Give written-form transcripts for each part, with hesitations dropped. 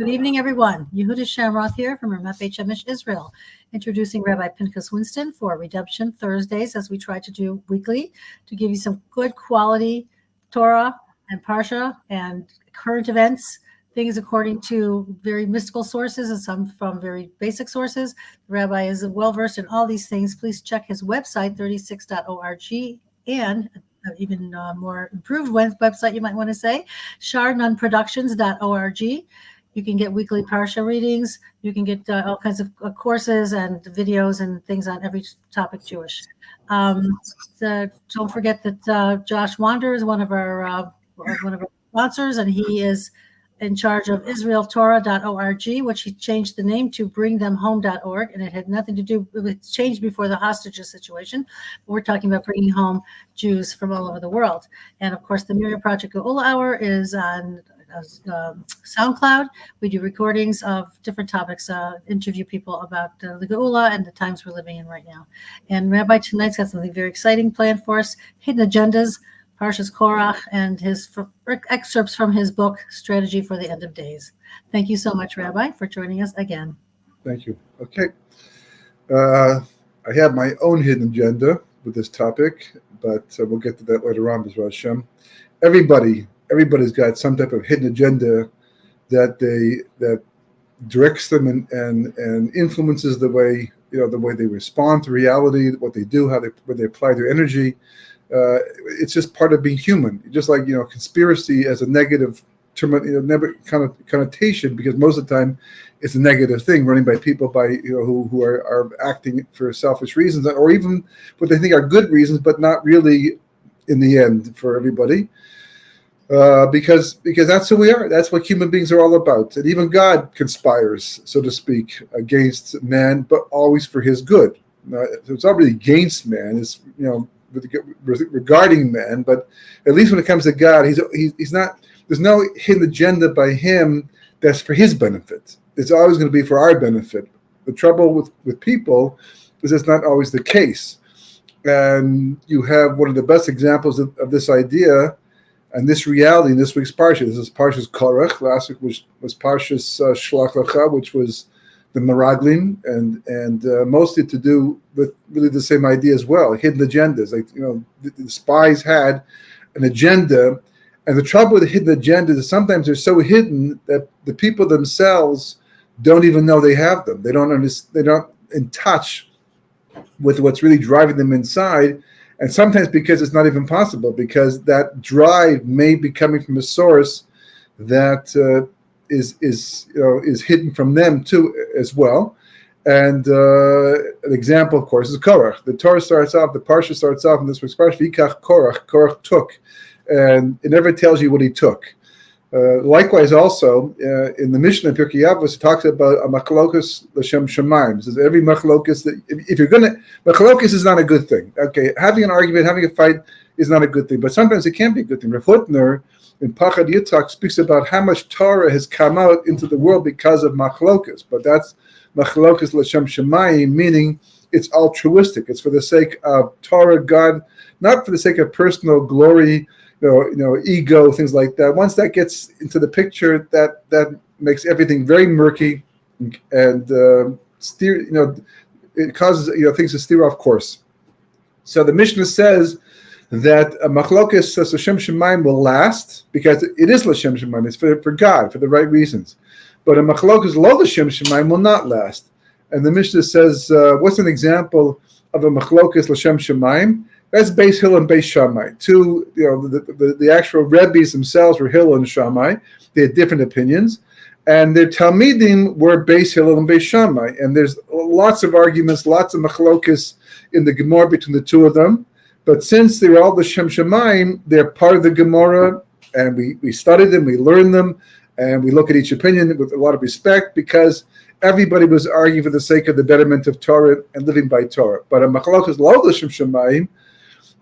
Good evening, everyone. Yehuda Shamroth here from Ramat Beit Shemesh, Israel, introducing Rabbi Pinchas Winston for Redemption Thursdays, as we try to do weekly, to give you some good quality Torah and Parsha and current events, things according to very mystical sources and some from very basic sources. The Rabbi is well-versed in all these things. Please check his website, 36.org, and even more improved website, you might want to say, sharnunproductions.org. You can get weekly Parsha readings. You can get all kinds of courses and videos and things on every topic Jewish. Don't forget that Josh Wander is one of our sponsors, and he is in charge of israeltorah.org, which he changed the name to bringthemhome.org, and it had nothing to do. It changed before the hostages situation. But we're talking about bringing home Jews from all over the world. And of course, the Miriam Project Geula Hour is on SoundCloud. We do recordings of different topics, interview people about the Geula and the times we're living in right now. And Rabbi tonight's got something very exciting planned for us: hidden agendas, Parshas Korach, and his excerpts from his book, Strategy for the End of Days. Thank you so much, Rabbi, for joining us again. Thank you. Okay. I have my own hidden agenda with this topic, but we'll get to that later on, B'ezras Hashem. Everybody's got some type of hidden agenda that directs them and influences the way they respond to reality, what they do, where they apply their energy. It's just part of being human. Just like conspiracy as a negative term, connotation, because most of the time it's a negative thing running by people who are acting for selfish reasons, or even what they think are good reasons, but not really in the end for everybody. Because that's who we are. That's what human beings are all about. And even God conspires, so to speak, against man, but always for his good. So it's not really against man. It's regarding man, but at least when it comes to God, he's not. There's no hidden agenda by him that's for his benefit. It's always going to be for our benefit. The trouble with people is it's not always the case. And you have one of the best examples of this idea and this reality in this week's Parsha. This is Parshas Korach. Last week was Parshas Shlach Lecha, which was the Meraglim, and mostly to do with really the same idea as well, hidden agendas. Like the spies had an agenda, and the trouble with the hidden agendas is sometimes they're so hidden that the people themselves don't even know they have them. They're not in touch with what's really driving them inside, and sometimes because it's not even possible, because that drive may be coming from a source that is hidden from them too as well. And an example, of course, is Korach. The Torah starts off, the Parsha starts off in this week's Parsha, V'ikach Korach took, and it never tells you what he took. Likewise, also in the Mishnah in Pirkei Avos, it talks about a machlokas l'shem shamayim. It says every machlokas that if you're gonna machlokas is not a good thing. Okay, having an argument, having a fight is not a good thing, but sometimes it can be a good thing. Rav Hutner in Pachad Yitzhak speaks about how much Torah has come out into the world because of machlokas, but that's machlokas l'shem shamayim, meaning it's altruistic. It's for the sake of Torah, God, not for the sake of personal glory, ego, things like that. Once that gets into the picture, that makes everything very murky, and it causes things to steer off course. So the Mishnah says that a machlokas l'shem shamayim will last because it is l'shem shamayim. It's for God, for the right reasons. But a machlokas lo l'shem shamayim will not last. And the Mishnah says, what's an example of a machlokas l'shem shamayim? That's Beis Hillel and Beis Shammai. Two, the actual Rebbes themselves were Hillel and Shammai. They had different opinions, and their Talmidim were Beis Hillel and Beis Shammai. And there's lots of arguments, lots of machlokas in the Gemara between the two of them. But since they're all the Shem Shamayim, they're part of the Gemara, and we study them, we learn them, and we look at each opinion with a lot of respect because everybody was arguing for the sake of the betterment of Torah and living by Torah. But a machlokas lo l'shem shamayim,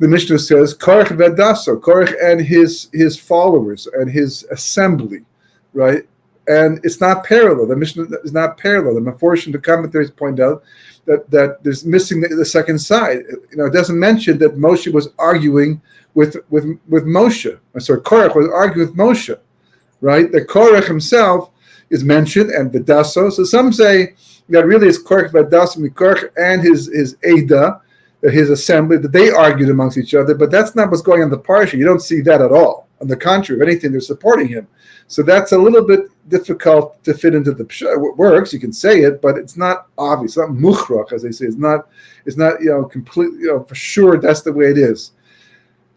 the Mishnah says, Korach v'adaso, Korach and his followers and his assembly, right? And it's not parallel. The Mishnah is not parallel. And unfortunately, the commentaries point out that there's missing the second side. It doesn't mention that Moshe was arguing with Moshe. So Korach was arguing with Moshe, right? That Korach himself is mentioned, and Vidaso. So some say that really it's Korach, Vidaso, Mikorach, and his Ada, his assembly, that they argued amongst each other, but that's not what's going on in the parsha. You don't see that at all. On the contrary, if anything, they're supporting him. So that's a little bit difficult to fit into the pshat. It works, you can say it, but it's not obvious. It's not muchrach, as they say. It's not completely, for sure that's the way it is.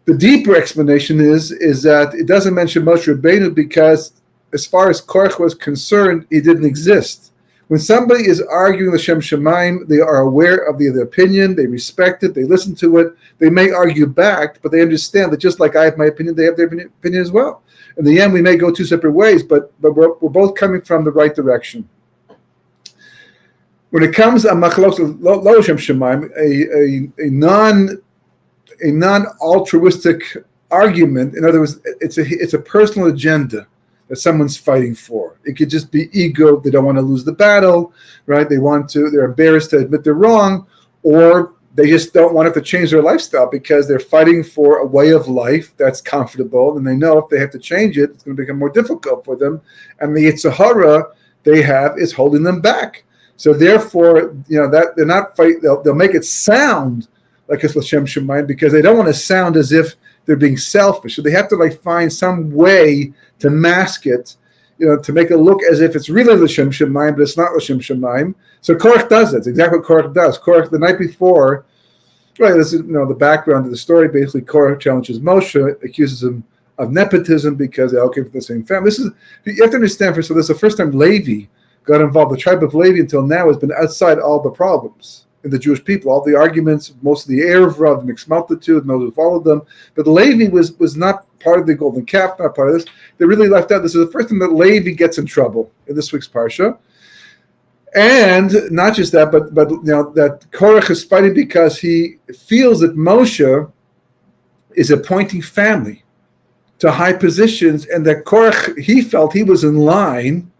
The deeper explanation is that it doesn't mention Moshe Rabbeinu because, as far as Korach was concerned, he didn't exist. When somebody is arguing L'Shem Shemaim, they are aware of the opinion, they respect it, they listen to it. They may argue back, but they understand that just like I have my opinion, they have their opinion as well. In the end, we may go two separate ways, but we're both coming from the right direction. When it comes to Machlokes Lo Shem Shemaim, a non-altruistic argument, in other words, it's a personal agenda that someone's fighting for. It could just be ego. They don't want to lose the battle, right? They're embarrassed to admit they're wrong, or they just don't want to change their lifestyle because they're fighting for a way of life that's comfortable, and they know if they have to change it, it's going to become more difficult for them. And the Yetzer Hara they have is holding them back. So therefore, that they're not fighting. They'll make it sound like it's L'Shem Shemaim because they don't want to sound as if they're being selfish. So they have to find some way to mask it, to make it look as if it's really L'Shem Shemaim, but it's not L'Shem Shemaim. So Korach does that. It's exactly what Korach does. Korach, the night before, right, this is the background of the story. Basically, Korach challenges Moshe, accuses him of nepotism because they all came from the same family. You have to understand, this is the first time Levi got involved. The tribe of Levi until now has been outside all the problems in the Jewish people, all the arguments, most of the Erev Rav, the mixed multitude, and those who followed them. But Levi was not part of the golden calf, not part of this. They really left out. This is the first time that Levi gets in trouble in this week's parsha. And not just that, but that Korach is fighting because he feels that Moshe is appointing family to high positions, and that Korach, he felt he was in line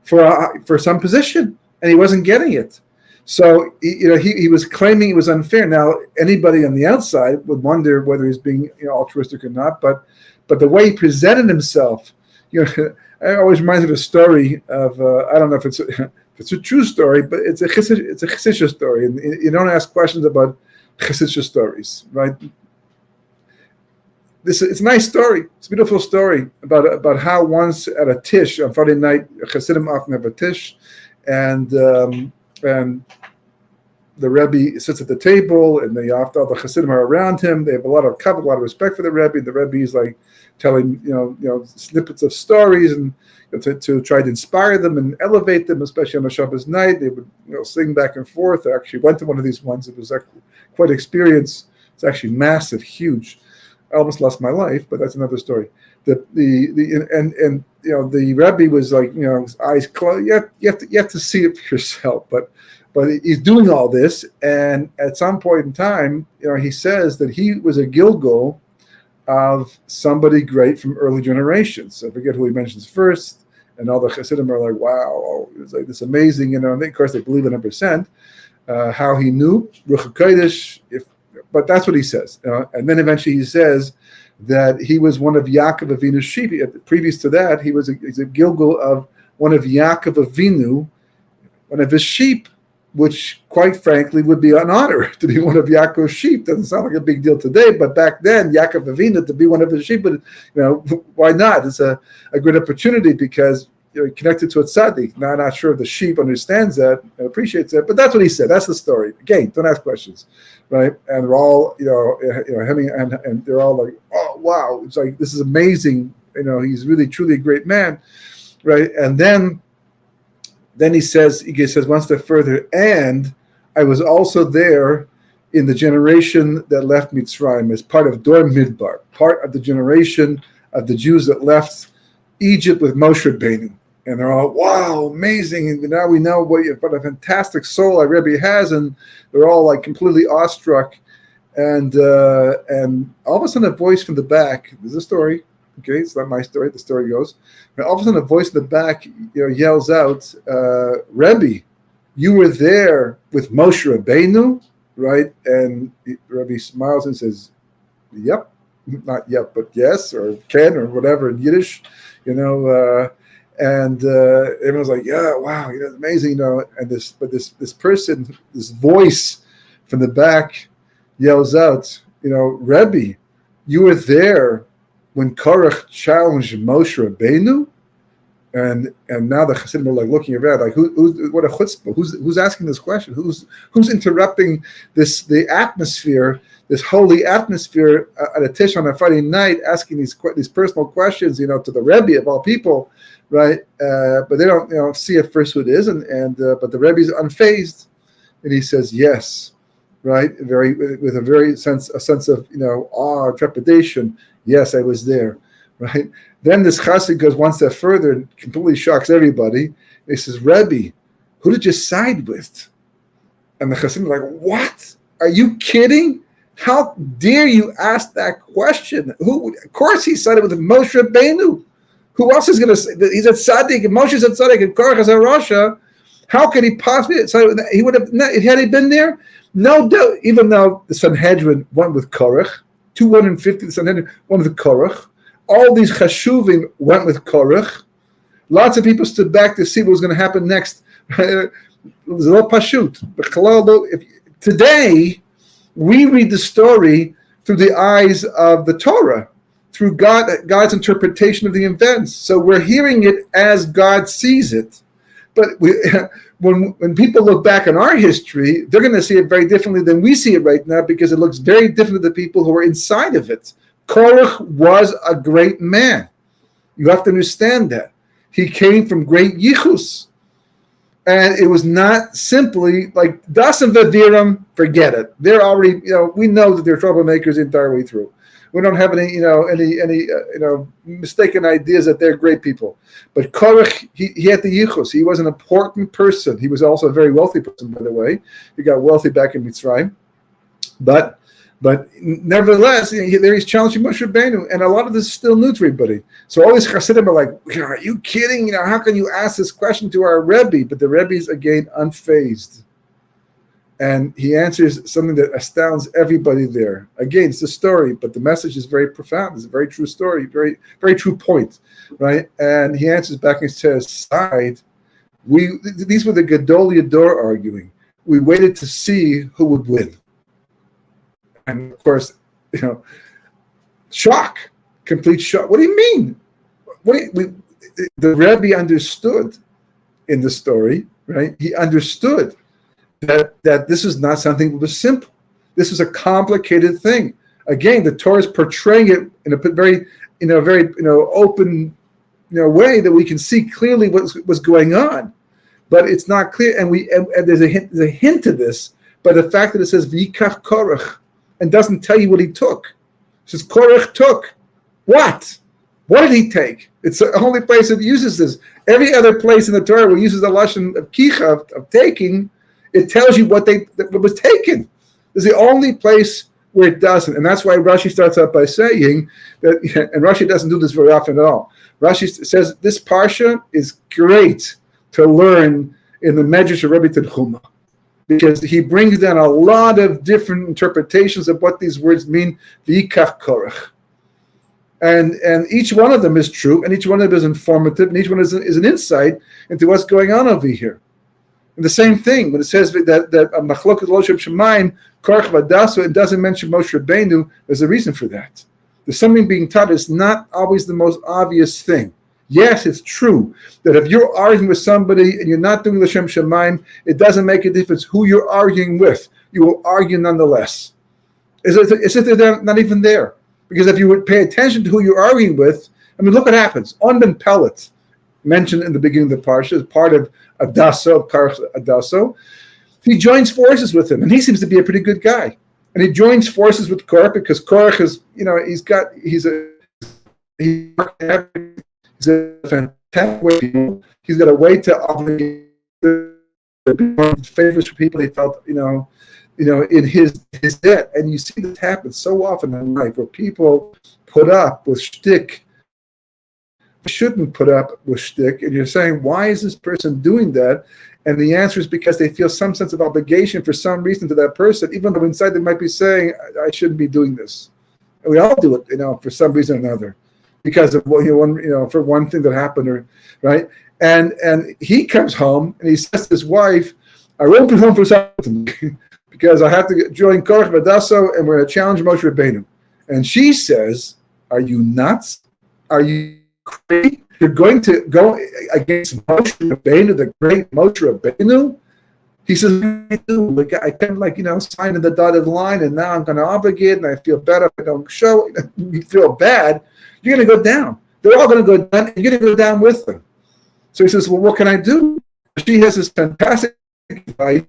for some position, and he wasn't getting it. So he was claiming it was unfair. Now anybody on the outside would wonder whether he's being altruistic or not. But the way he presented himself, it always reminds me of a story of I don't know if it's a true story, but it's a Chassidus story, and you don't ask questions about Chassidus stories, right? It's a nice story. It's a beautiful story about how once at a tish on Friday night, Chassidim often have a tish, and the Rebbe sits at the table, and all the Chassidim are around him. They have a lot of kavod, a lot of respect for the Rebbe. The Rebbe is telling snippets of stories and to try to inspire them and elevate them, especially on a Shabbos night. They would sing back and forth. I actually went to one of these ones. It was quite an experience. It's actually massive, huge. I almost lost my life, but that's another story. The Rebbe was his eyes closed. You have to see it for yourself, but he's doing all this, and at some point in time, he says that he was a Gilgal of somebody great from early generations. I forget who he mentions first, and all the Chassidim are like, wow, it's like this amazing, and of course they believe in 100%. How he knew Ruach HaKodesh, but that's what he says. And then eventually he says that he was one of Yaakov Avinu's sheep. Previous to that, he's a Gilgal of one of Yaakov Avinu, one of his sheep, which quite frankly would be an honor to be one of Yaakov's sheep. Doesn't sound like a big deal today, but back then, Yaakov Avinu to be one of his sheep, but why not? It's a great opportunity because connected to a tzaddik. Now, I'm not sure if the sheep understands that and appreciates that, but that's what he said. That's the story. Again, don't ask questions, right? And they're all, and they're all like, oh wow, it's like this is amazing. He's really truly a great man, right? And then he says one step further, and I was also there in the generation that left Mitzrayim as part of Dor Midbar, part of the generation of the Jews that left Egypt with Moshe Rabbeinu. And they're all, wow, amazing. And now we know what a fantastic soul our Rebbe has. And they're all completely awestruck. And all of a sudden a voice from the back, there's a story. Okay, it's not my story. The story goes. And all of a sudden a voice in the back yells out, Rebbe, you were there with Moshe Rabbeinu, right? And Rebbe smiles and says, yep. Not yep, but yes, or can, or whatever in Yiddish, And everyone's like, yeah, wow, it's amazing, And this person, this voice from the back yells out, Rebbe, you were there when Korach challenged Moshe Rabbeinu, and now the Chassidim are like looking around, like what a chutzpah, who's asking this question, who's interrupting the atmosphere, this holy atmosphere at a tish on a Friday night, asking these personal questions, to the Rebbe of all people, right? But they don't see at first who it is, but the Rebbe is unfazed, and he says yes, right? With a sense of awe, trepidation. Yes, I was there, right? Then this chassid goes one step further and completely shocks everybody. He says, Rebbe, who did you side with? And the chassidim are like, what? Are you kidding? How dare you ask that question? Of course he sided with Moshe Rabbeinu. Who else is going to say? He's a tzaddik, and Moshe's a tzaddik, and Korach is a rasha. How could he possibly? So he would have, had he been there, no doubt. Even though the Sanhedrin went with Korach, 250 the Sanhedrin went with Korach. All these chashuvim went with Korach. Lots of people stood back to see what was going to happen next. It was a little pashut. Today, we read the story through the eyes of the Torah, through God's interpretation of the events. So we're hearing it as God sees it. But when people look back on our history, they're going to see it very differently than we see it right now, because it looks very different to the people who are inside of it. Korach was a great man. You have to understand that. He came from great yichus. And it was not simply like Das and Vaviram, forget it. They're already, we know that they're troublemakers the entire way through. We don't have any mistaken ideas that they're great people. But Korach, he had the yichus. He was an important person. He was also a very wealthy person, by the way. He got wealthy back in Mitzrayim. But nevertheless, there he's challenging Moshe Rabbeinu, and a lot of this is still new to everybody. So all these Chassidim are like, are you kidding? How can you ask this question to our Rebbe? But the Rebbe is, again, unfazed. And he answers something that astounds everybody there. Again, it's a story, but the message is very profound. It's a very true story, very, very true point, right? And he answers back and says, these were the Gedol Yador arguing. We waited to see who would win. And of course, shock, complete shock. What do you mean? The Rebbe understood in the story, right? He understood that this is not something that was simple. This is a complicated thing. Again, the Torah is portraying it in a very open, way that we can see clearly what's going on, but it's not clear. And there's a hint to this by the fact that it says V'yikach Korach, and doesn't tell you what he took. It says Korach took what? What did he take? It's the only place that uses this. Every other place in the Torah where it uses the lashon of kicha, of taking, it tells you what was taken. It's the only place where it doesn't. And that's why Rashi starts out by saying that, and Rashi doesn't do this very often at all. Rashi says this parsha is great to learn in the Medrash of Rabbi Tanchuma, because he brings down a lot of different interpretations of what these words mean, V'yikach Korach. And each one of them is true, and each one of them is informative, and each one is an insight into what's going on over here. And the same thing, when it says that Machloket Lo Shem Shemaim, Korach V'Adaso, it doesn't mention Moshe Rabbeinu, there's a reason for that. There's something being taught is not always the most obvious thing. Yes, it's true that if you're arguing with somebody and you're not doing L'Shem Shemaim, it doesn't make a difference who you're arguing with. You will argue nonetheless. It's if they're not even there. Because if you would pay attention to who you're arguing with, look what happens. Onben Pellet, mentioned in the beginning of the parsha, is part of Adaso, Korach Adaso. He joins forces with him, and he seems to be a pretty good guy. And he joins forces with Korach because Korach is, he's a fantastic way. He's got a way to obligate favors for people he felt, in his debt. And you see this happen so often in life where people put up with shtick, shouldn't put up with shtick, and you're saying, why is this person doing that? And the answer is because they feel some sense of obligation for some reason to that person, even though inside they might be saying, I shouldn't be doing this. And we all do it, for some reason or another. because of for one thing that happened, or right. And he comes home and he says to his wife, "I won't be home for something because I have to join Korach Vadasso and we're going to challenge Moshe Rabbeinu." And she says, "Are you nuts? Are you crazy? You're going to go against Moshe Rabbeinu, the great Moshe Rabbeinu?" He says, "I can't sign in the dotted line, and now I'm going to obligate, and I feel bad if I don't show." You feel bad, you're going to go down. They're all going to go down, and you're going to go down with them. So he says, "Well, what can I do?" She has this fantastic advice: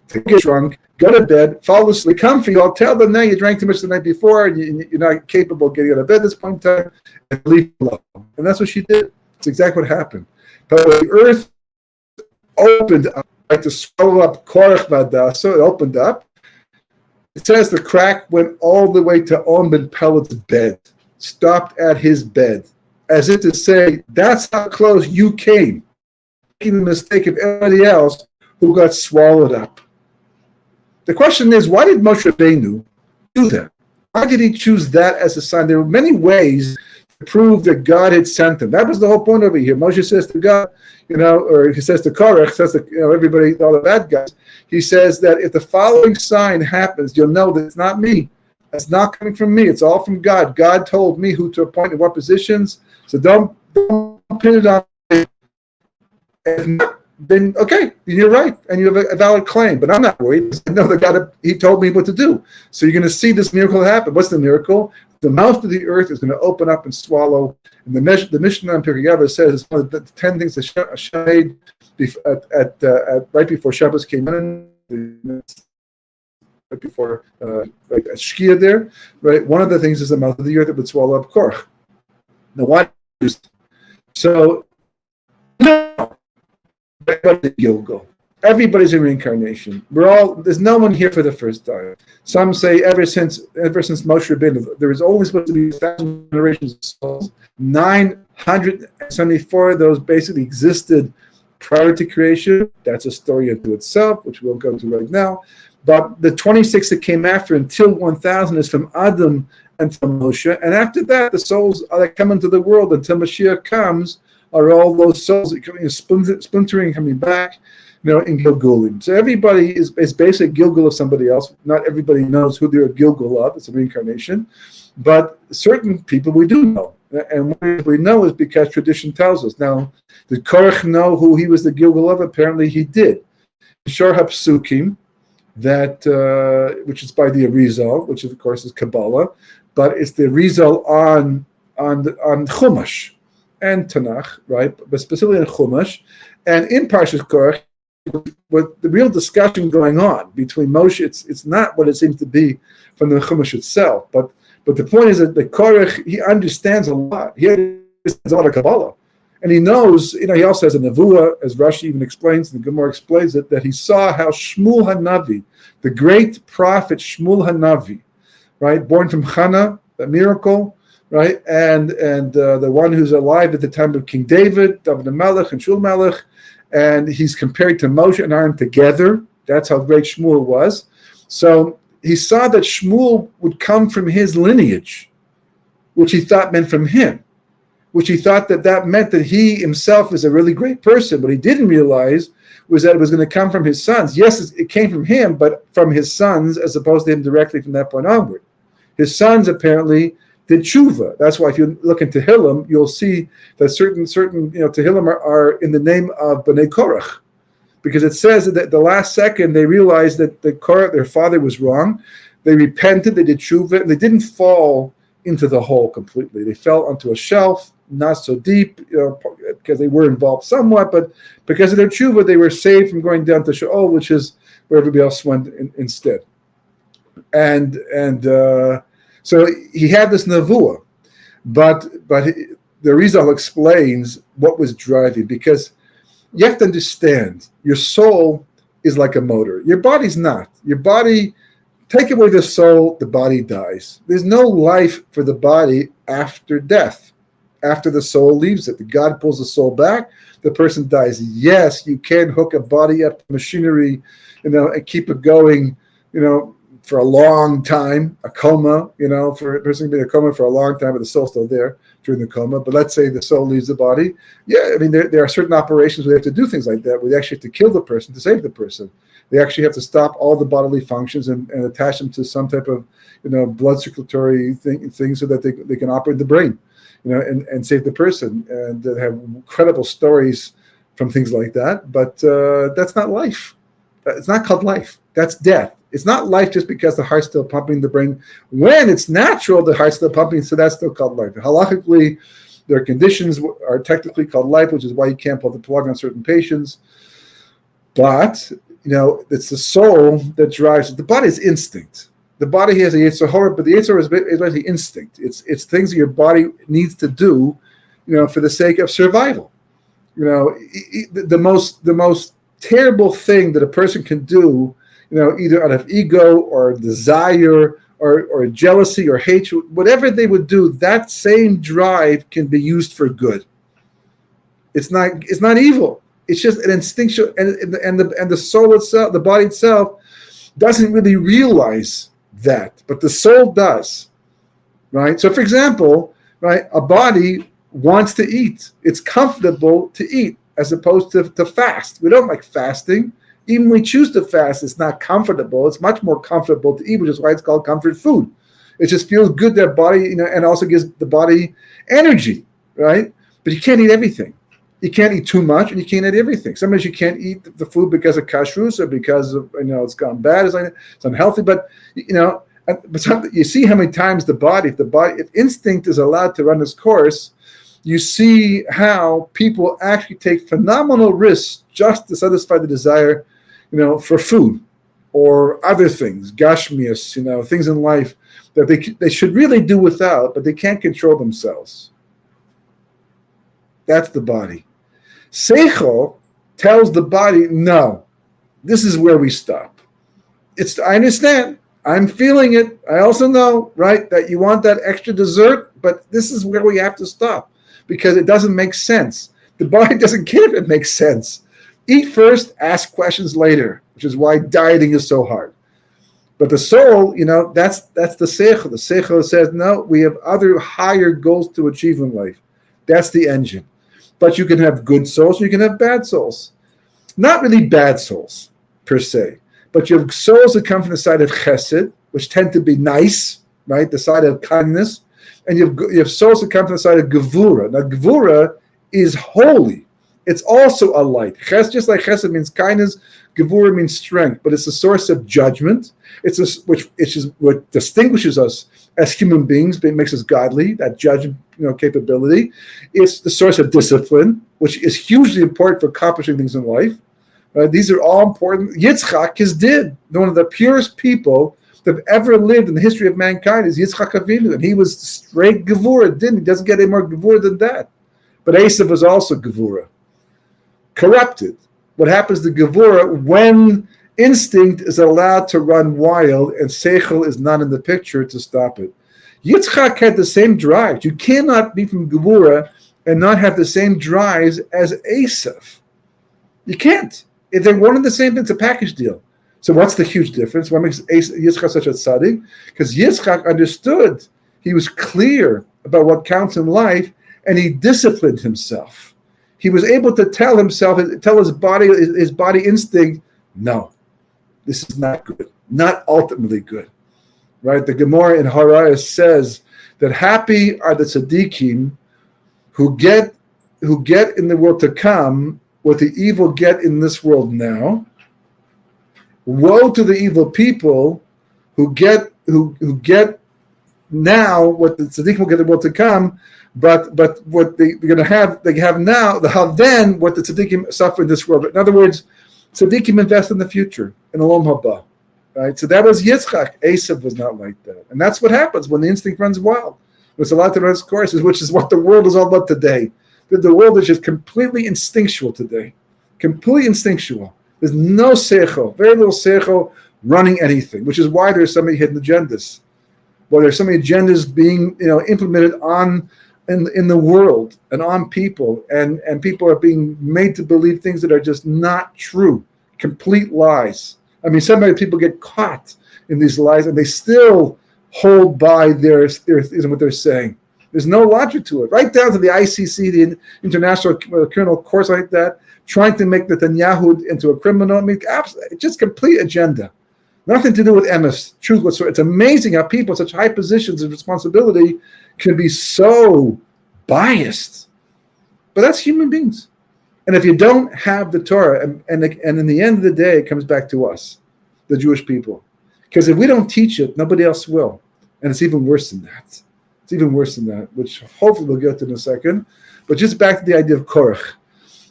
get drunk, go to bed, fall asleep, comfy. I'll tell them, "No, you drank too much the night before, and you're not capable of getting out of bed at this point in time, and leave alone." And that's what she did. It's exactly what happened. But when the earth opened up, to swallow up Korach Vadasso, it opened up. It says the crack went all the way to On ben Pellet's bed, stopped at his bed, as if to say, that's how close you came, making the mistake of everybody else who got swallowed up. The question is, why did Moshe Rabbeinu do that? Why did he choose that as a sign? There were many ways to prove that God had sent him. That was the whole point over here. Moshe says to God, or he says to Korach, says to everybody, all the bad guys, he says that if the following sign happens, you'll know that it's not me. It's not coming from me. It's all from God. God told me who to appoint in what positions. So don't pin it on me. If not, then okay, you're right, and you have a valid claim. But I'm not worried. I know that God, he told me what to do. So you're going to see this miracle happen. What's the miracle? The mouth of the earth is going to open up and swallow. And the Mishnah on Pirkei Avos says it's one of the 10 things that Hashem made right before Shabbos came in, right before at Shkia there. Right, one of the things is the mouth of the earth that would swallow up Korach. Now, why? So no, everybody's Gilgal. Everybody's a reincarnation. There's no one here for the first time. Some say ever since Moshe Rabbeinu, there is only supposed to be 1,000 generations of souls. 974 of those basically existed prior to creation. That's a story unto itself, which we won't go into right now. But the 26 that came after until 1,000 is from Adam and from Moshe. And after that, the souls that come into the world until Mashiach comes are all those souls that come splintering, coming back, in Gilgulim. So everybody is basically a Gilgul of somebody else. Not everybody knows who they're a Gilgul of. It's a reincarnation. But certain people we do know. And what we know is because tradition tells us. Now, did Korach know who he was the Gilgul of? Apparently he did. Shor HaPsukim, which is by the Arizal, which of course is Kabbalah, but it's the Arizal on Chumash and Tanakh, right? But specifically in Chumash. And in Parshas Korach, with the real discussion going on between Moshe, it's not what it seems to be from the Chumash itself, but the point is that the Korach, he understands a lot. He understands a lot of Kabbalah, and he knows. He also has a nevuah, as Rashi even explains, and the Gemara explains it, that he saw how Shmuel Hanavi, the great prophet Shmuel Hanavi, right, born from Chana, that miracle, right, and the one who's alive at the time of King David HaMelech and Shul Melech. And he's compared to Moshe and Aaron together. That's how great Shmuel was. So he saw that Shmuel would come from his lineage, which he thought meant from him, which he thought that meant that he himself is a really great person. What he didn't realize was that it was going to come from his sons. Yes, it came from him, but from his sons as opposed to him directly from that point onward. His sons apparently did tshuva. That's why if you look in Tehillim, you'll see that certain Tehillim are in the name of Bnei Korach, because it says that the last second they realized that Korach, their father, was wrong. They repented, they did tshuva, and they didn't fall into the hole completely. They fell onto a shelf, not so deep, because they were involved somewhat, but because of their tshuva, they were saved from going down to Sheol, which is where everybody else went instead. So he had this nevuah, but the Rizal explains what was driving, because you have to understand, your soul is like a motor. Your body's not. Your body, take away the soul, the body dies. There's no life for the body after death, after the soul leaves it. God pulls the soul back, the person dies. Yes, you can hook a body up to machinery, and keep it going, for a long time, a coma, for a person to be in a coma for a long time, but the soul's still there during the coma. But let's say the soul leaves the body. Yeah, I mean, there are certain operations where they have to do things like that, where they actually have to kill the person to save the person. They actually have to stop all the bodily functions and attach them to some type of, blood circulatory thing so that they can operate the brain, and save the person. And they have incredible stories from things like that. But that's not life. It's not called life. That's death. It's not life just because the heart's still pumping, the brain. When it's natural, the heart's still pumping, so that's still called life. Halachically, there are conditions are technically called life, which is why you can't pull the plug on certain patients. But, it's the soul that drives it. The body is instinct. The body has a Yetzer Hara, but the Yetzer Hara is basically instinct. It's things that your body needs to do, for the sake of survival. The most terrible thing that a person can do, either out of ego or desire or jealousy or hatred, whatever they would do, that same drive can be used for good. It's not evil. It's just an instinctual, and the soul itself, the body itself, doesn't really realize that, but the soul does, right? So, for example, right, a body wants to eat. It's comfortable to eat as opposed to fast. We don't like fasting. Even when we choose to fast, it's not comfortable. It's much more comfortable to eat, which is why it's called comfort food. It just feels good to the body, and also gives the body energy, right? But you can't eat everything. You can't eat too much, and you can't eat everything. Sometimes you can't eat the food because of kashrus or because of, it's gone bad, it's unhealthy. But you see how many times if instinct is allowed to run its course, you see how people actually take phenomenal risks just to satisfy the desire, for food or other things, gashmias, things in life that they should really do without, but they can't control themselves. That's the body. Seichel tells the body, no, this is where we stop. I understand. I'm feeling it. I also know, right, that you want that extra dessert, but this is where we have to stop because it doesn't make sense. The body doesn't care if it makes sense. Eat first, ask questions later, which is why dieting is so hard. But the soul, that's the seichel. The seichel says, no, we have other higher goals to achieve in life. That's the engine. But you can have good souls, you can have bad souls. Not really bad souls, per se. But you have souls that come from the side of chesed, which tend to be nice, right? The side of kindness. And you have souls that come from the side of gevura. Now, gevura is holy. It's also a light. Just like chesed means kindness, gevura means strength. But it's a source of judgment. Which is what distinguishes us as human beings, it makes us godly, that judgment capability. It's the source of discipline, which is hugely important for accomplishing things in life. These are all important. Yitzchak one of the purest people that have ever lived in the history of mankind is Yitzchak Avinu, and he was straight Gevura. He doesn't get any more Gevura than that. But Esav was also Gevura. Corrupted. What happens to Gevura when instinct is allowed to run wild and Seichel is not in the picture to stop it? Yitzchak had the same drive. You cannot be from Gevura and not have the same drives as Esav. You can't. If they're one and the same thing, it's a package deal. So what's the huge difference? What makes Yitzchak such a tzaddik? Because Yitzchak understood. He was clear about what counts in life, and he disciplined himself. He was able to tell his body instinct, no, this is not good, not ultimately good. Right? The Gemara in Harayah says that happy are the tzaddikim who get in the world to come what the evil get in this world now. Woe to the evil people who get now what the tzaddikim will get in the world to come, but what they have now, they'll have then what the tzaddikim suffer in this world. In other words, tzaddikim invest in the future, in Olam Haba. Right? So that was Yitzchak. Esav was not like that. And that's what happens when the instinct runs wild. It's a lot to run its courses, which is what the world is all about today. The world is just completely instinctual today. Completely instinctual. There's no seichel, very little seichel running anything, which is why there's so many hidden agendas. Well, there's so many agendas being implemented in the world and on people, and people are being made to believe things that are just not true, complete lies. I mean, so many people get caught in these lies, and they still hold by their what they're saying. There's no logic to it. Right down to the ICC, the International Criminal Court, like that, trying to make Netanyahu into a criminal. I mean, absolutely, just complete agenda. Nothing to do with emes, truth whatsoever. It's amazing how people in such high positions of responsibility can be so biased. But that's human beings. And if you don't have the Torah, and in the end of the day, it comes back to us, the Jewish people. Because if we don't teach it, nobody else will. And it's even worse than that. It's even worse than that, which hopefully we'll get to in a second. But just back to the idea of Korach.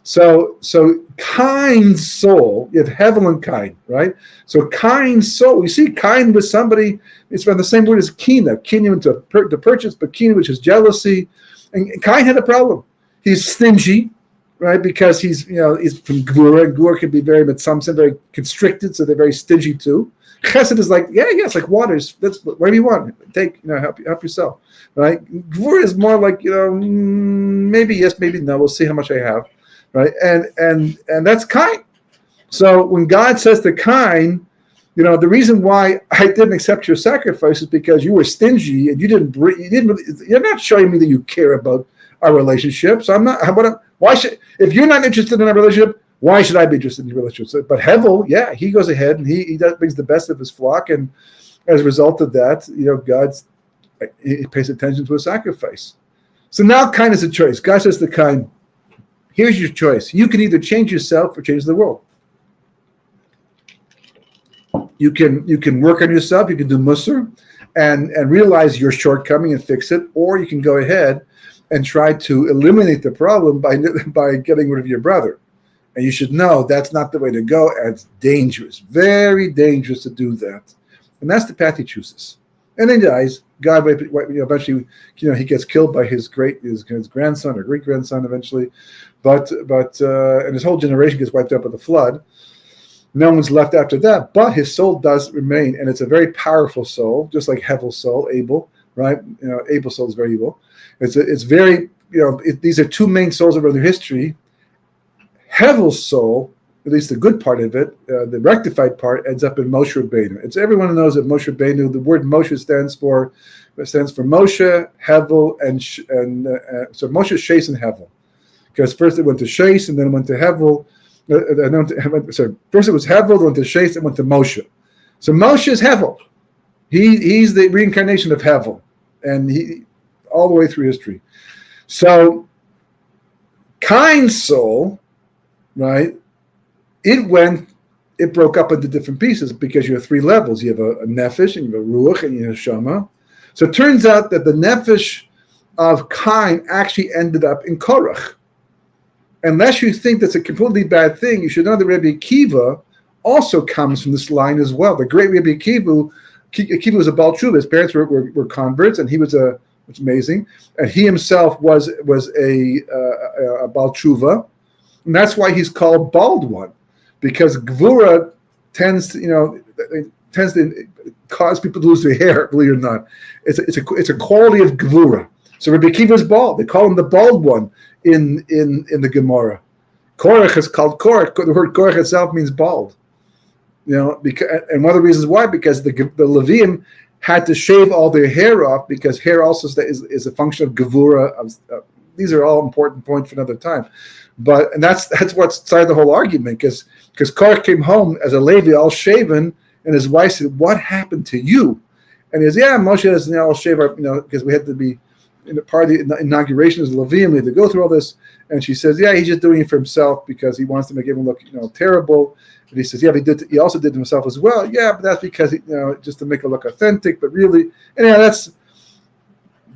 So Cain's soul, you have Hevel and Cain, right? So Cain's soul, you see Cain was somebody, it's from the same word as Kina. Kina meant to purchase, but Kina, which is jealousy. And Cain had a problem. He's stingy, right? Because he's from Geula, and Geula can be very, but some very constricted, so they're very stingy too. Chesed is like, it's like waters. That's whatever you want. Take, help yourself, right? Geula is more like, maybe yes, maybe no. We'll see how much I have, right? And that's Cain. So when God says to Cain, the reason why I didn't accept your sacrifice is because you were stingy and you're not showing me that you care about our relationship. So I'm not. Why should, if you're not interested in our relationship, why should I be interested in your relationship? But Hevel, he goes ahead and he brings the best of his flock, and as a result of that, he pays attention to a sacrifice. So now Cain has a choice. God says to Cain, here's your choice. You can either change yourself or change the world. You can work on yourself. You can do musar and realize your shortcoming and fix it, or you can go ahead and try to eliminate the problem by getting rid of your brother. And you should know that's not the way to go, and it's dangerous, very dangerous to do that. And that's the path he chooses. And then he dies. God eventually, he gets killed by his grandson or great grandson eventually, but and his whole generation gets wiped out by the flood. No one's left after that, but his soul does remain, and it's a very powerful soul, just like Hevel's soul, Abel, right? Abel's soul is very evil. It's very, these are two main souls of early history. Hevel's soul, at least the good part of it, the rectified part, ends up in Moshe Rabbeinu. Everyone knows that Moshe Rabbeinu, the word Moshe stands for Moshe, Hevel, and so Moshe, Shais, and Hevel. Because first it went to Shais, and then it went to Hevel. First it was Hevel, then went to Shais, and went to Moshe. So Moshe is Hevel. He's the reincarnation of Hevel, and he all the way through history. So Cain's soul, right? It broke up into different pieces because you have three levels. You have a nefesh, and you have a ruach, and you have a shama. So it turns out that the nefesh of Cain actually ended up in Korach. Unless you think that's a completely bad thing, you should know that Rabbi Akiva also comes from this line as well. The great Rabbi Akiva was a Baal Tshuva. His parents were converts, and he was which is amazing. And he himself was a Baal Tshuva. And that's why he's called Bald One, because Gvura tends to cause people to lose their hair. Believe it or not, it's a quality of Gvura. So Rabbi Akiva is bald. They call him the Bald One in the Gemara. Korach is called Korach. The word Korach itself means bald. And one of the reasons why, because the Leviim had to shave all their hair off, because hair also is a function of Gevura. These are all important points for another time. And that's what started the whole argument, because Korach came home as a Levi, all shaven, and his wife said, "What happened to you?" And he says, "Yeah, Moshe is all shave up, because we had to be in the part of the inauguration as a Levium, we had to go through all this." And she says, "Yeah, he's just doing it for himself because he wants to make everyone look, terrible." And he says, "Yeah, but he also did it himself as well." "Yeah, but that's because just to make it look authentic." But really, and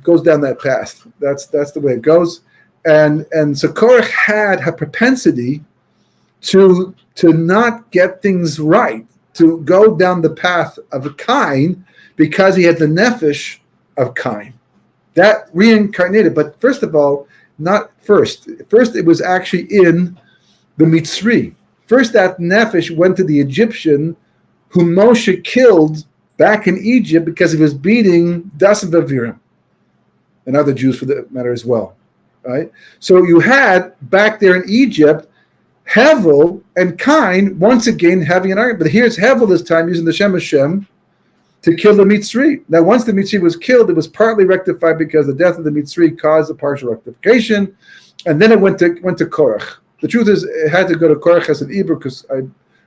goes down that path. That's the way it goes. And so Korach had a propensity to not get things right, to go down the path of Cain, because he had the nefesh of Cain. That reincarnated, but first of all, not first. First, it was actually in the Mitzri. First, that nefesh went to the Egyptian, whom Moshe killed back in Egypt because he was beating Dasan Vavirim, and other Jews for that matter as well. Right? So you had back there in Egypt, Hevel and Cain once again having an argument. But here's Hevel this time using the Shem Hashem to kill the Mitzri. Now, once the Mitzri was killed, it was partly rectified because the death of the Mitzri caused a partial rectification, and then it went to Korach. The truth is, it had to go to Korach as an Ibur, because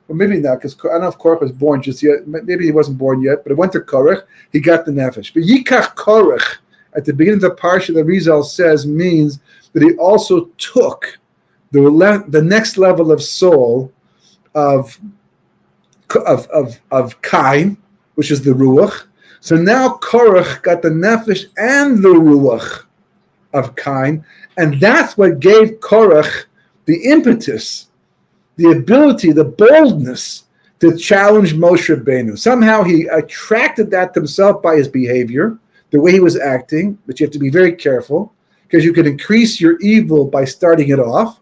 maybe not, because I don't know if Korach was born just yet. Maybe he wasn't born yet, but it went to Korach. He got the Nefesh. But Yikach Korach, at the beginning of the parsha, the Rizal says, means that he also took the next level of soul of Cain, which is the Ruach. So now Korach got the Nefesh and the Ruach of Cain, and that's what gave Korach the impetus, the ability, the boldness to challenge Moshe Rabbeinu. Somehow he attracted that to himself by his behavior, the way he was acting, but you have to be very careful, because you can increase your evil by starting it off.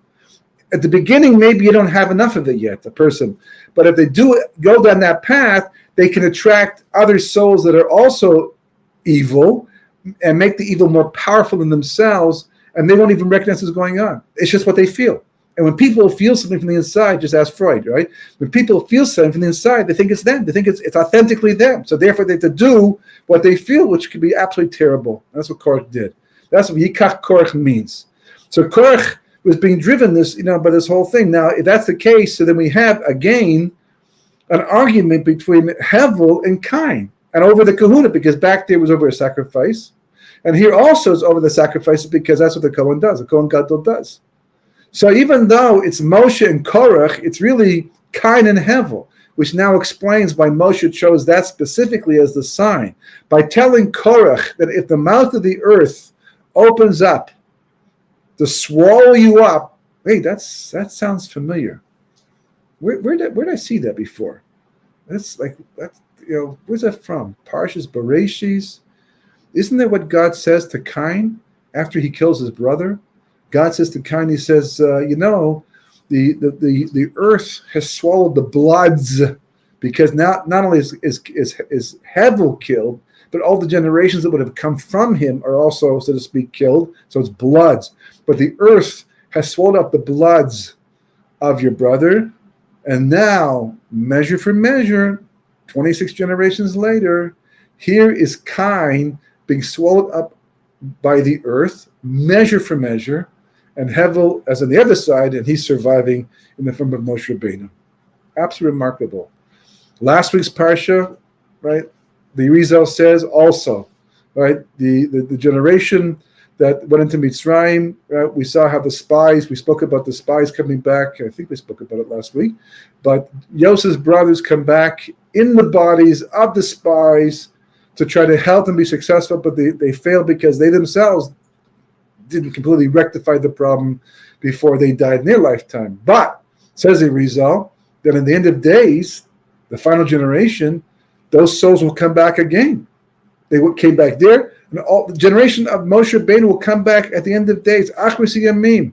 At the beginning, maybe you don't have enough of it yet, the person. But if they go down that path, they can attract other souls that are also evil and make the evil more powerful than themselves, and they won't even recognize what's going on. It's just what they feel. And when people feel something from the inside, just ask Freud, right? When people feel something from the inside, they think it's them. They think it's authentically them. So therefore, they have to do what they feel, which could be absolutely terrible. That's what Korach did. That's what Yikach Korach means. So Korach was being driven by this whole thing. Now, if that's the case, so then we have, again, an argument between Hevel and Cain, and over the kahuna, because back there was over a sacrifice, and here also is over the sacrifice because that's what the Kohen does. The Kohen Gadol does. So even though it's Moshe and Korach, it's really Cain and Hevel, which now explains why Moshe chose that specifically as the sign, by telling Korach that if the mouth of the earth opens up to swallow you up. Hey, that sounds familiar. Where did I see that before? Where's that from? Parshas Bereshis. Isn't that what God says to Cain after he kills his brother? God says to Cain, he says, the earth has swallowed the bloods, because not only is Hevel killed, but all the generations that would have come from him are also, so to speak, killed. So it's bloods. But the earth has swallowed up the bloods of your brother. And now, measure for measure, 26 generations later, here is Cain being swallowed up by the earth, measure for measure, and Hevel as on the other side, and he's surviving in the form of Moshe Rabbeinu. Absolutely remarkable. Last week's parsha, right? The Rizal says also, right? The generation that went into Mitzrayim, right? We saw how the spies, we spoke about the spies coming back. I think we spoke about it last week. But Yosef's brothers come back in the bodies of the spies to try to help them be successful, but they failed because they themselves didn't completely rectify the problem before they died in their lifetime. But, says the Rizal, that in the end of days, the final generation, those souls will come back again. They came back there, and all the generation of Moshe Rabbeinu will come back at the end of days. Achris Yamim,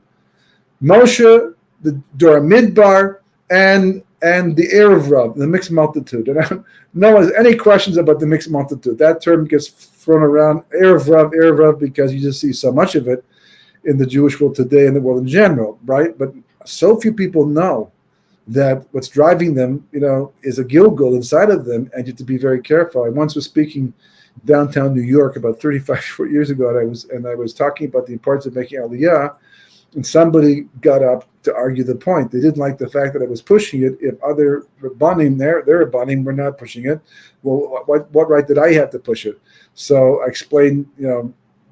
Moshe, the Dor Midbar, and the Erev Rav, the mixed multitude. And no one has any questions about the mixed multitude. That term gets thrown around, Erev Rav, because you just see so much of it in the Jewish world today and the world in general, right? But so few people know that what's driving them, is a Gilgul inside of them, and you have to be very careful. I once was speaking downtown New York about 35 years ago, and I was talking about the importance of making Aliyah, and somebody got up to argue the point. They didn't like the fact that I was pushing it. If other Rabbanim, their Rabbanim, were not pushing it, well, what right did I have to push it? So I explained,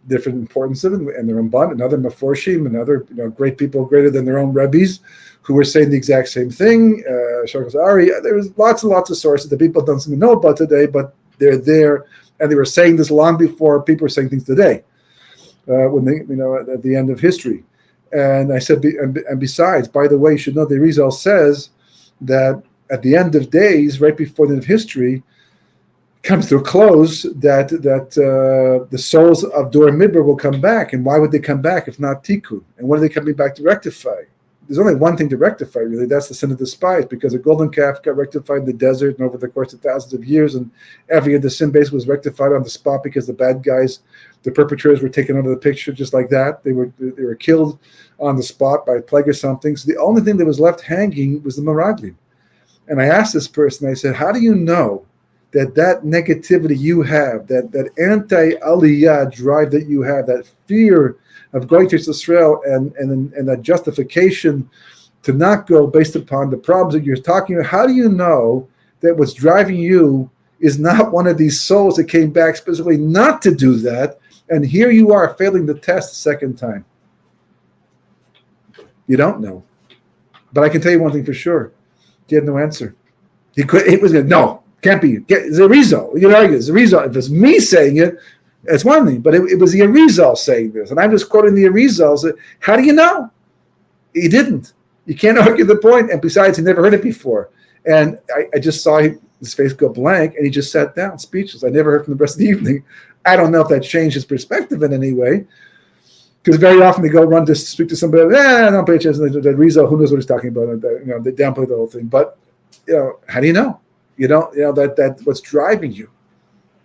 different importance of it, and the Ramban and other Meforshim and other great people greater than their own Rebbes who were saying the exact same thing. Shachos Ari, there was lots and lots of sources that people don't seem to know about today, but they're there, and they were saying this long before people were saying things today. When they, at the end of history. And I said, and besides, by the way, you should know the Rizal says that at the end of days, right before the end of history, comes to a close, that the souls of Dor Midbar will come back. And why would they come back if not Tikkun? And what are they coming back to rectify? there's only one thing to rectify, really. That's the sin of the spies, because the golden calf got rectified in the desert and over the course of thousands of years, and every other sin base was rectified on the spot because the bad guys, the perpetrators, were taken out of the picture just like that. They were killed on the spot by a plague or something. So the only thing that was left hanging was the Meraglim. And I asked this person, I said, how do you know that negativity you have, that anti-aliyah drive that you have, that fear of going to Israel and that justification to not go based upon the problems that you're talking about, how do you know that what's driving you is not one of these souls that came back specifically not to do that, and here you are failing the test the second time? You don't know. But I can tell you one thing for sure. He had no answer. He was going, no, can't be. It's a result. You can argue it's a result. If it's me saying it, it's one thing, but it was the Arizal saying this, and I'm just quoting the Arizal. How do you know? He didn't. You can't argue the point, and besides, he never heard it before. And I just saw his face go blank, and he just sat down, speechless. I never heard from the rest of the evening. I don't know if that changed his perspective in any way, because very often they go run to speak to somebody. Don't pay attention to the Arizal. Who knows what he's talking about? They downplay the whole thing. But how do you know? You don't. That what's driving you.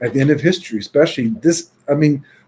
At the end of history, especially this,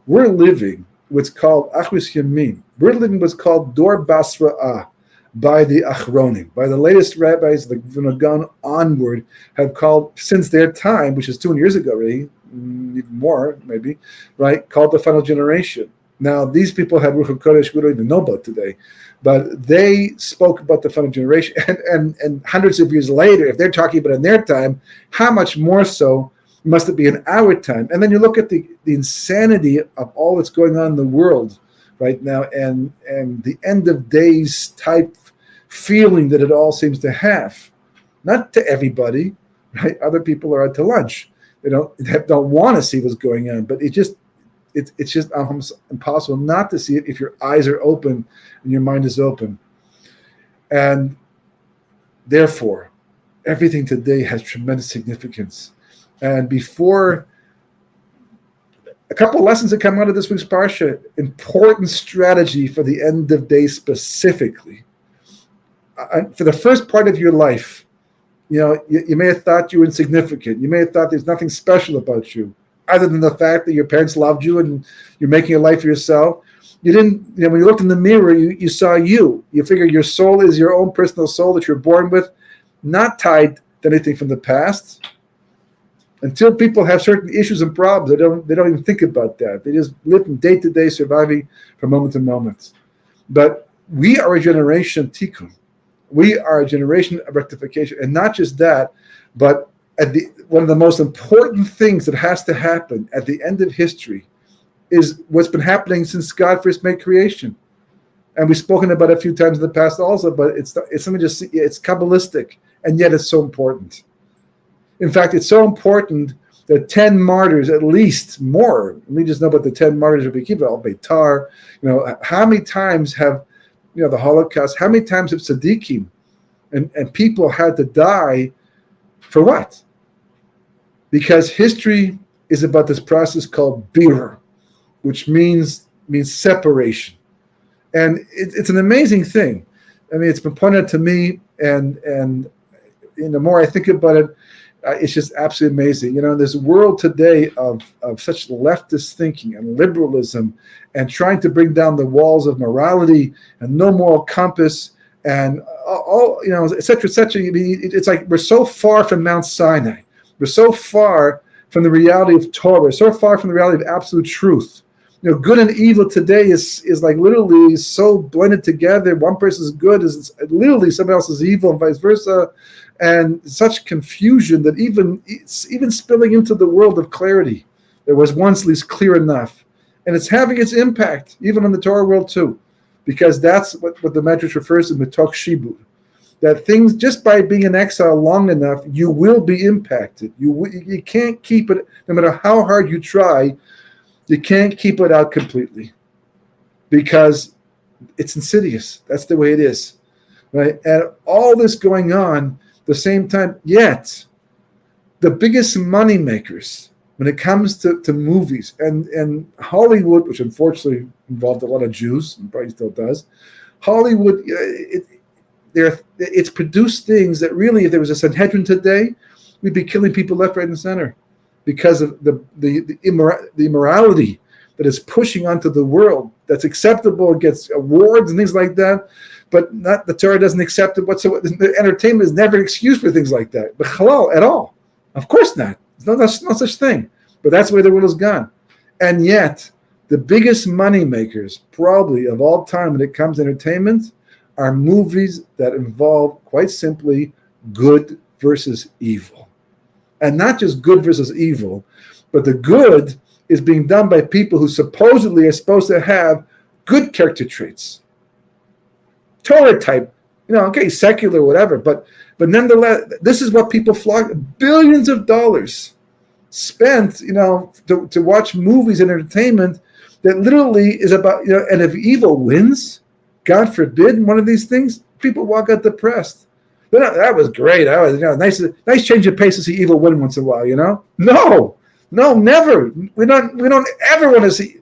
we're living what's called Achris Yamin. We're living what's called Dor Basra'ah by the Achronim, by the latest rabbis, like Vinagan onward, have called, since their time, which is 200 years ago already, even more maybe, right, called the final generation. Now, thase people have Ruach HaKodesh we don't even know about today, but they spoke about the final generation, and hundreds of years later, if they're talking about in their time, how much more so must it be in our time? And then you look at the insanity of all that's going on in the world right now, and the end of days type feeling that it all seems to have. Not to everybody, right? Other people are out to lunch. They don't want to see what's going on, but it's just almost impossible not to see it if your eyes are open and your mind is open. And therefore, everything today has tremendous significance. And before a couple of lessons that come out of this week's Parsha, important strategy for the end of days specifically. For the first part of your life, you may have thought you were insignificant. You may have thought there's nothing special about you, other than the fact that your parents loved you and you're making a life for yourself. You didn't, when you looked in the mirror, you saw you. You figured your soul is your own personal soul that you're born with, not tied to anything from the past. Until people have certain issues and problems, they don't even think about that. They just live from day to day, surviving from moment to moment. But we are a generation tikkun. We are a generation of rectification, and not just that, but one of the most important things that has to happen at the end of history is what's been happening since God first made creation. And we've spoken about it a few times in the past also, but it's something it's Kabbalistic, and yet it's so important. In fact, it's so important that 10 martyrs, at least more, we just know about the 10 martyrs of Akiva, al-Beitar, how many times have, the Holocaust, how many times have tzaddikim and people had to die for what? Because history is about this process called birur, which means separation. And it's an amazing thing. It's been pointed out to me, and the more I think about it, it's just absolutely amazing. In this world today of such leftist thinking and liberalism, and trying to bring down the walls of morality and no moral compass and all, et cetera, et cetera. It's like we're so far from Mount Sinai. We're so far from the reality of Torah, so far from the reality of absolute truth. Good and evil today is like literally so blended together. One person's good is literally someone else's evil, and vice versa. And such confusion that even spilling into the world of clarity that was once at least clear enough. And it's having its impact even on the Torah world too, because that's what the Medrash refers to mitok shibud. That things, just by being in exile long enough, you will be impacted. You can't keep it, no matter how hard you try, you can't keep it out completely, because it's insidious. That's the way it is, right? And all this going on the same time, yet the biggest money makers when it comes to movies and Hollywood, which unfortunately involved a lot of Jews and probably still does, Hollywood, it's produced things that really, if there was a Sanhedrin today, we'd be killing people left, right, and center because of the immorality that is pushing onto the world. That's acceptable, it gets awards and things like that, but not the Torah doesn't accept it whatsoever. The entertainment is never an excuse for things like that. But halal at all, of course not. There's no such thing. But that's where the world has gone. And yet, the biggest money makers probably of all time when it comes to entertainment are movies that involve, quite simply, good versus evil. And not just good versus evil, but the good is being done by people who supposedly are supposed to have good character traits. Torah type, okay, secular, whatever, but nonetheless, this is what people flock, billions of dollars spent, to watch movies and entertainment that literally is about, and if evil wins, God forbid, one of these things, people walk out depressed. That was great. That was nice change of pace to see evil win once in a while. No, never. We don't ever want to see.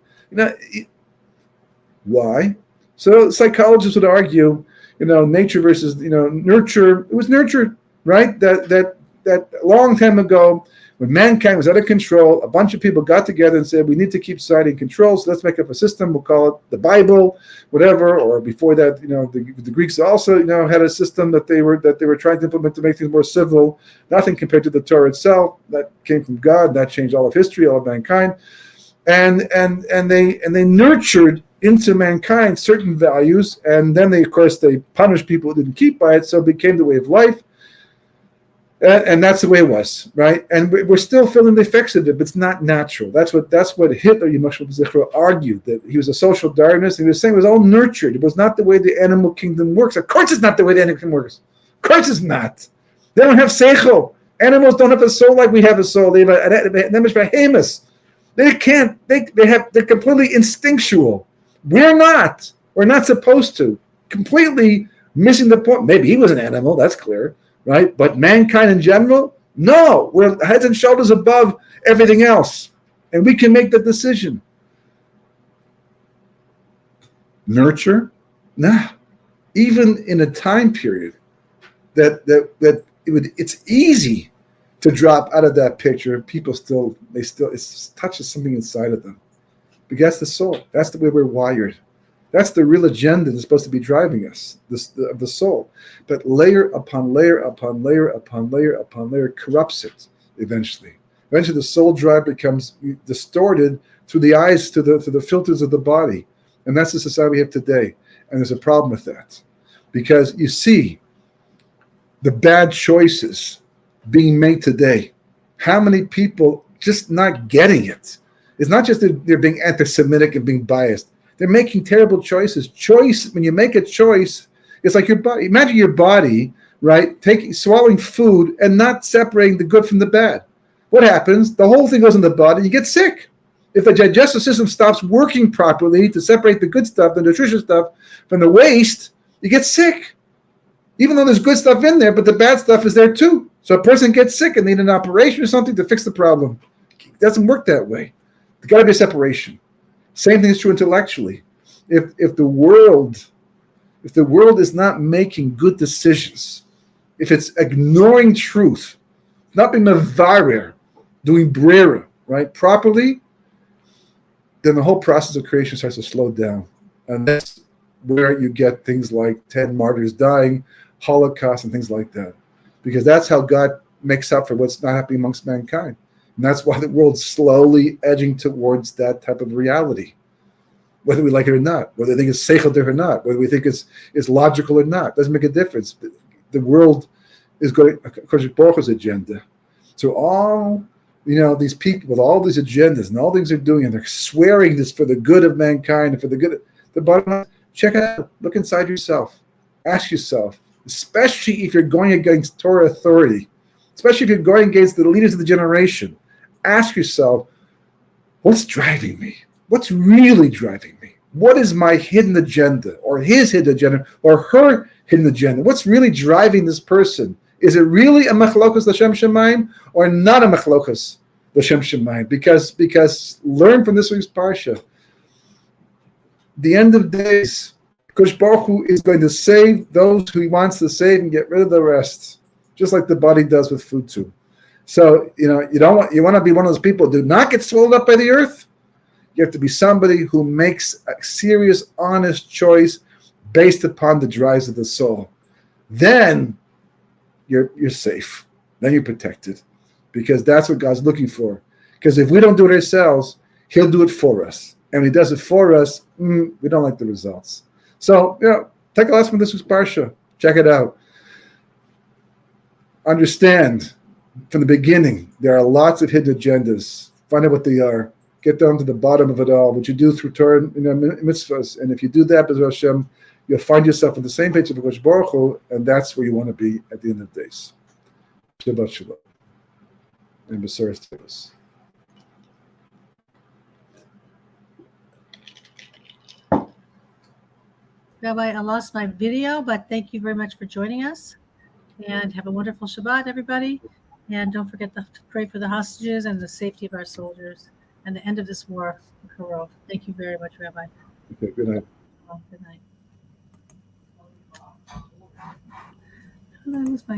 Why? So psychologists would argue, nature versus nurture. It was nurture, right? That a long time ago, when mankind was out of control, a bunch of people got together and said, we need to keep society in control, so let's make up a system. We'll call it the Bible, whatever. Or before that, the Greeks also, had a system that they were trying to implement to make things more civil. Nothing compared to the Torah itself. That came from God. That changed all of history, all of mankind, and they nurtured into mankind certain values, and then they punished people who didn't keep by it, so it became the way of life. And that's the way it was, right? And we're still feeling the effects of it, but it's not natural. That's what Hitler, argued, that he was a social Darwinist. He was saying it was all nurtured. It was not the way the animal kingdom works. Of course it's not the way the animal kingdom works. Of course it's not. They don't have seichel. Animals don't have a soul like we have a soul. They have a They can't. They're completely instinctual. We're not supposed to. Completely missing the point. Maybe he was an animal, that's clear. Right? But mankind in general, no, we're heads and shoulders above everything else. And we can make the decision. Nurture? Nah. Even in a time period it's easy to drop out of that picture, people it touches something inside of them. Because that's the soul. That's the way we're wired. That's the real agenda that's supposed to be driving us, of the soul. But layer upon layer upon layer upon layer upon layer corrupts it eventually. Eventually the soul drive becomes distorted through the eyes, to the filters of the body. And that's the society we have today. And there's a problem with that. Because you see the bad choices being made today. How many people just not getting it? It's not just that they're being anti-Semitic and being biased. They're making terrible choices. When you make a choice, it's like your body. Imagine your body, right, swallowing food and not separating the good from the bad. What happens? The whole thing goes in the body, you get sick. If the digestive system stops working properly to separate the good stuff, the nutritious stuff, from the waste, you get sick. Even though there's good stuff in there, but the bad stuff is there too. So a person gets sick and need an operation or something to fix the problem. It doesn't work that way. There's got to be a separation. Same thing is true intellectually. If the world is not making good decisions, if it's ignoring truth, not being mevarer, doing brera, right, properly, then the whole process of creation starts to slow down. And that's where you get things like 10 martyrs dying, Holocaust, and things like that. Because that's how God makes up for what's not happening amongst mankind. And that's why the world's slowly edging towards that type of reality. Whether we like it or not, whether we think it's seichel or not, whether we think it's logical or not, doesn't make a difference. The world is going according to Baruch Hu's agenda. So all, these people with all these agendas and all things they're doing, and they're swearing this for the good of mankind and for the good. The bottom line, check it out. Look inside yourself. Ask yourself, especially if you're going against Torah authority, especially if you're going against the leaders of the generation, ask yourself, what's driving me? What's really driving me? What is my hidden agenda, or his hidden agenda, or her hidden agenda? What's really driving this person? Is it really a machlokas l'shem shemayim, or not a machlokas l'shem shemayim? Because learn from this week's parsha. The end of days, Kosh Baruch Hu is going to save those who he wants to save and get rid of the rest, just like the body does with food too. So you want to be one of those people who do not get swallowed up by the earth. You have to be somebody who makes a serious, honest choice based upon the drives of the soul. Then you're safe. Then you're protected, because that's what God's looking for. Because if we don't do it ourselves, He'll do it for us. And when He does it for us, we don't like the results. So, take a lesson from this week's Parsha. Check it out. Understand from the beginning, there are lots of hidden agendas. Find out what they are. Get down to the bottom of it all, which you do through Torah and mitzvahs. And if you do that, B'ezras Hashem, you'll find yourself on the same page of Kosh Baruch Hu, and that's where you want to be at the end of the days. Shabbat Shalom. And B'Seres Tevis. Rabbi, I lost my video, but thank you very much for joining us. And have a wonderful Shabbat, everybody. And don't forget to pray for the hostages and the safety of our soldiers and the end of this war. Thank you very much, Rabbi. Okay, good night. Good night. How did I lose my